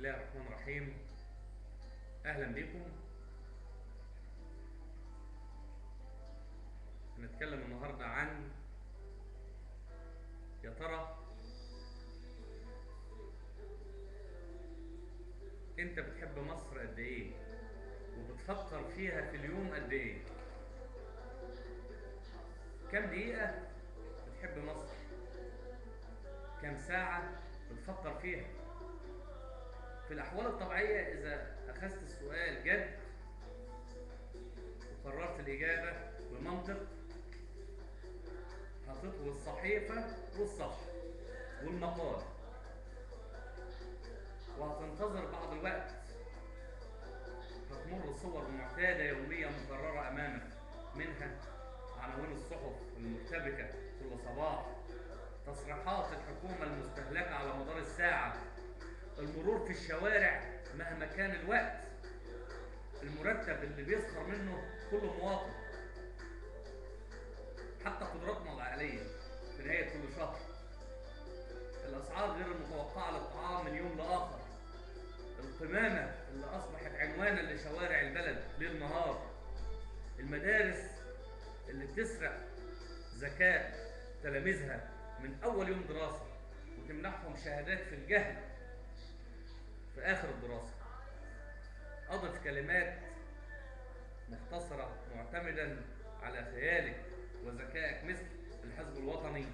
الله الرحمن الرحيم. أهلا بكم. هنتكلم النهاردة عن يا ترى أنت بتحب مصر قد إيه؟ وبتفكر فيها في اليوم قد إيه؟ كم دقيقة بتحب مصر؟ كم ساعة بتفكر فيها؟ في الأحوال الطبيعية إذا أخذت السؤال جد وقررت الإجابة بمنطق، هتطوي الصحيفة والصفحة والمقال، وهتنتظر بعض الوقت. هتمر صور معتادة يومية مكررة أمامك، منها عناوين الصحف المرتبكة كل صباح، تصريحات الحكومة المستهلكة على مدار الساعة، المرور في الشوارع مهما كان الوقت، المرتب اللي بيسخر منه كل مواطن، حتى قدراتنا العقلية في نهاية كل شهر، الأسعار غير المتوقعة للطعام من يوم لآخر، القمامة اللي أصبحت عنوانا لشوارع البلد ليل نهار، المدارس اللي بتسرق ذكاء تلاميذها من أول يوم دراسة وتمنحهم شهادات في الجهل في آخر الدراسة. أضف كلمات مختصرة معتمدا على خيالك وذكائك مثل الحزب الوطني،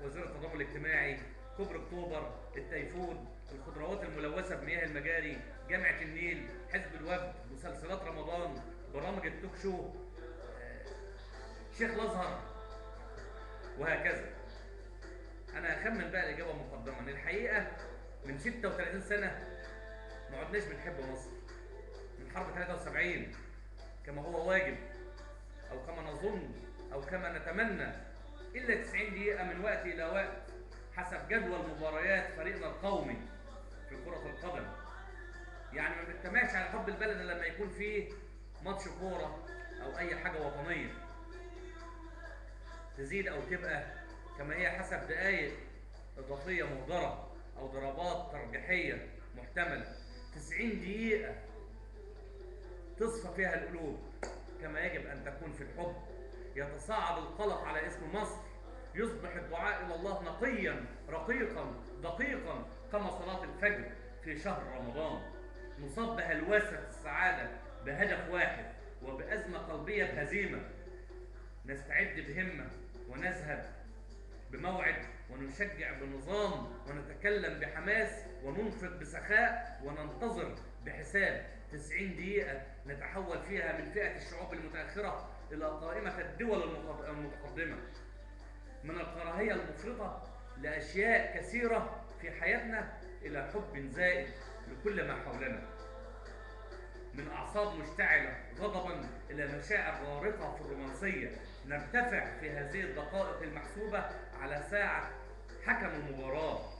وزير التضامن الاجتماعي، كوبري اكتوبر، التيفون، الخضروات الملوثه بمياه المجاري، جامعه النيل، حزب الوفد، مسلسلات رمضان، برامج التوك شو، شيخ الازهر، وهكذا. انا هخمن بقى الاجابه مقدما. الحقيقه من 36 سنه ما عدناش بنحب مصر، من حرب 73 كما هو واجب او كما نظن او كما نتمنى، الا 90 دقيقه من وقت الى وقت حسب جدول مباريات فريقنا القومي في كرة القدم. يعني ما بنجتمعش على حب البلد لما يكون فيه ماتش كورة أو أي حاجة وطنية، تزيد أو تبقى كما هي حسب دقايق إضافية مهدرة أو ضربات ترجيحية محتملة. 90 دقيقة تصفى فيها القلوب كما يجب أن تكون في الحب، يتصاعد القلق على اسم مصر، يصبح الدعاء إلى الله نقيا رقيقا دقيقا كما صلاة الفجر في شهر رمضان، نصاب بهلوسة السعادة بهدف واحد وبأزمة قلبية بهزيمة، نستعد بهمة ونذهب بموعد ونشجع بنظام ونتكلم بحماس وننفق بسخاء وننتظر بحساب. 90 دقيقة نتحول فيها من فئة الشعوب المتأخرة إلى قائمة الدول المتقدمة، من الكراهية المفرطة لأشياء كثيرة في حياتنا إلى حب زائد لكل ما حولنا، من أعصاب مشتعلة غضبا إلى مشاعر غارقة في الرومانسية، نرتفع في هذه الدقائق المحسوبة على ساعة حكم المباراة،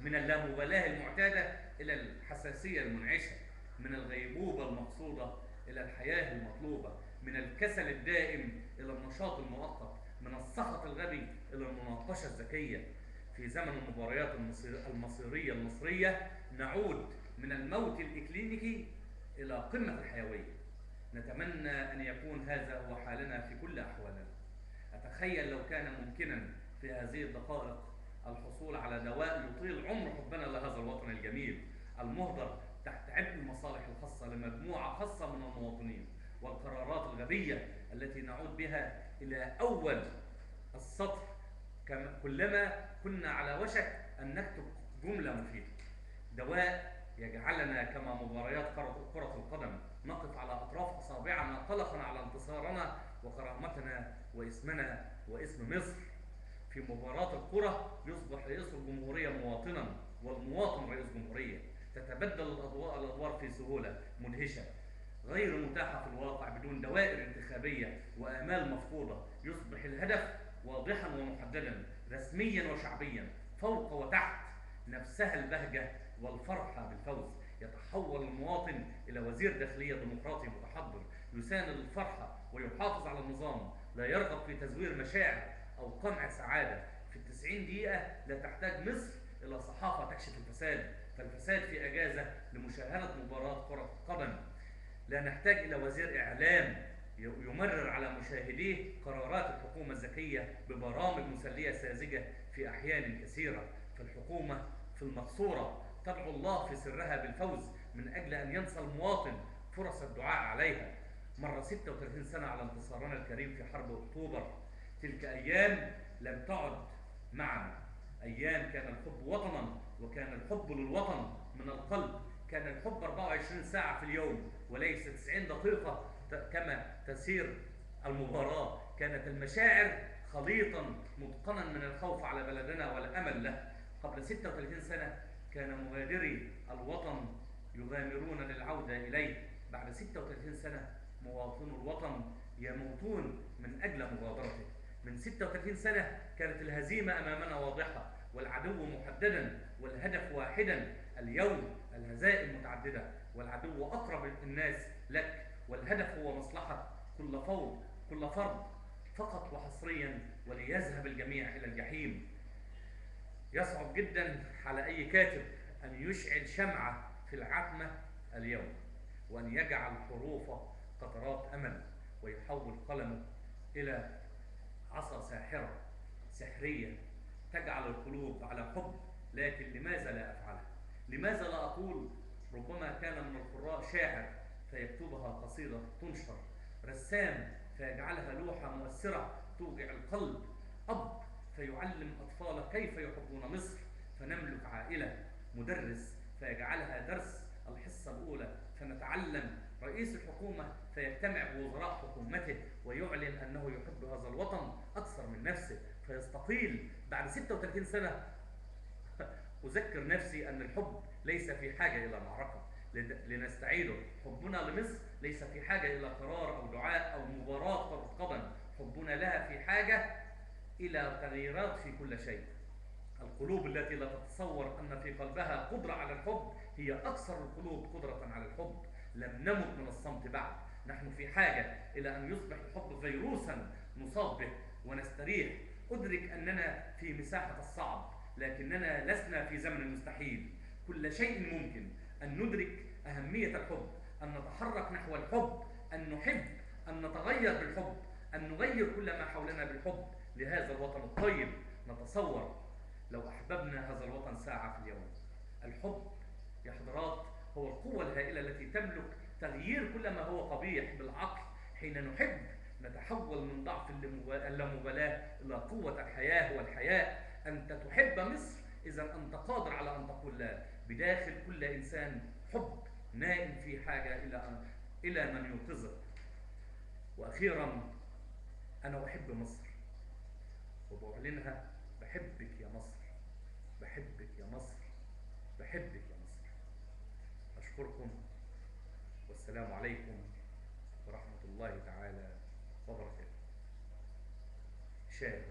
من اللامبالاة المعتادة إلى الحساسية المنعشة، من الغيبوبة المقصودة إلى الحياة المطلوبة، من الكسل الدائم إلى النشاط المؤقت، من السخط الغبي إلى المناقشة الذكية. في زمن المباريات المصيرية المصرية نعود من الموت الإكلينيكي إلى قمة الحيوية. نتمنى أن يكون هذا هو حالنا في كل أحوالنا. أتخيل لو كان ممكنا في هذه الدقائق الحصول على دواء يطيل عمر حبنا لهذا الوطن الجميل المهدر تحت عبء المصالح الخاصة لمجموعة خاصة من المواطنين، والقرارات الغبية التي نعود بها إلى أول السطر كلما كنا على وشك أن نكتب جملة مفيدة. دواء يجعلنا كما مباريات كرة القدم نقف على أطراف أصابعنا قلقا على انتصارنا وكرامتنا واسمنا واسم مصر. في مباراة الكرة يصبح رئيس الجمهورية مواطنا والمواطن رئيس جمهورية، تتبدل الأدوار في سهولة مدهشة غير متاحة في الواقع بدون دوائر انتخابية وآمال مفقودة، يصبح الهدف واضحا ومحددا رسميا وشعبيا فوق وتحت، نفسها البهجة والفرحة بالفوز، يتحول المواطن إلى وزير داخلية ديمقراطي متحضر يساند الفرحة ويحافظ على النظام، لا يرغب في تزوير مشاعر أو قمع سعادة. في 90 دقيقة لا تحتاج مصر إلى صحافة تكشف الفساد، فالفساد في أجازة لمشاهدة مباراة كرة قدم. لا نحتاج إلى وزير إعلام يمرر على مشاهديه قرارات الحكومة الذكية ببرامج مسلية ساذجة في أحيان كثيرة. فالحكومة في المقصورة تدعو الله في سرها بالفوز من أجل أن ينسى المواطن فرص الدعاء عليها. مر 36 سنة على انتصارنا الكريم في حرب أكتوبر. تلك أيام لم تعد معنا. أيام كان الحب وطنا، وكان الحب للوطن من القلب. كان الحب 24 ساعة في اليوم وليس 90 دقيقة كما تسير المباراة. كانت المشاعر خليطا متقنا من الخوف على بلدنا والأمل له. قبل 36 سنة كان مغادري الوطن يغامرون للعودة إليه. بعد 36 سنة مواطنو الوطن يموتون من أجل مغادرته. من 36 سنة كانت الهزيمة أمامنا واضحة والعدو محددا والهدف واحدا. اليوم الهزائم متعددة والعدو أقرب الناس لك، والهدف هو مصلحة كل فرد فقط وحصريا، وليذهب الجميع إلى الجحيم. يصعب جدا على أي كاتب أن يشعل شمعة في العتمة اليوم، وأن يجعل حروف قطرات أمل، ويحول قلمه إلى عصا سحرية تجعل القلوب على حب. لكن لماذا لا أفعلها؟ لماذا لا أقول ربما كان من القراء شاعر فيكتبها قصيدة تنشر، رسام فيجعلها لوحة مؤثرة توجع القلب، أب فيعلم أطفاله كيف يحبون مصر، فنملك عائلة، مدرس فيجعلها درس الحصة الأولى فنتعلم، رئيس الحكومة فيجتمع بوزراء حكومته ويعلن أنه يحب هذا الوطن أكثر من نفسه فيستقيل. بعد 36 سنة أذكر نفسي أن الحب ليس في حاجة إلى معركة لنستعيده. حبنا لمصر ليس في حاجة إلى قرار أو دعاء أو مباراة كرة قدم. حبنا لها في حاجة إلى تغييرات في كل شيء. القلوب التي لا تتصور أن في قلبها قدرة على الحب هي أكثر القلوب قدرة على الحب. لم نمت من الصمت بعد. نحن في حاجة إلى أن يصبح الحب فيروسا نصاب به ونستريح. أدرك أننا في مساحة الصعب، لكننا لسنا في زمن المستحيل. كل شيء ممكن. أن ندرك أهمية الحب، أن نتحرك نحو الحب، أن نحب، أن نتغير بالحب، أن نغير كل ما حولنا بالحب لهذا الوطن الطيب. نتصور لو أحببنا هذا الوطن ساعة في اليوم. الحب يا حضرات هو القوة الهائلة التي تملك تغيير كل ما هو قبيح بالعقل. حين نحب نتحول من ضعف اللامبالاة إلى قوة الحياة والحياء. أنت تحب مصر إذا أنت قادر على أن تقول لا. بداخل كل إنسان حب نائم في حاجة إلى من يوقظه. وأخيرا أنا أحب مصر وبعلنها: بحبك يا مصر، بحبك يا مصر، بحبك يا مصر. أشكركم والسلام عليكم ورحمة الله تعالى وبركاته. شاعر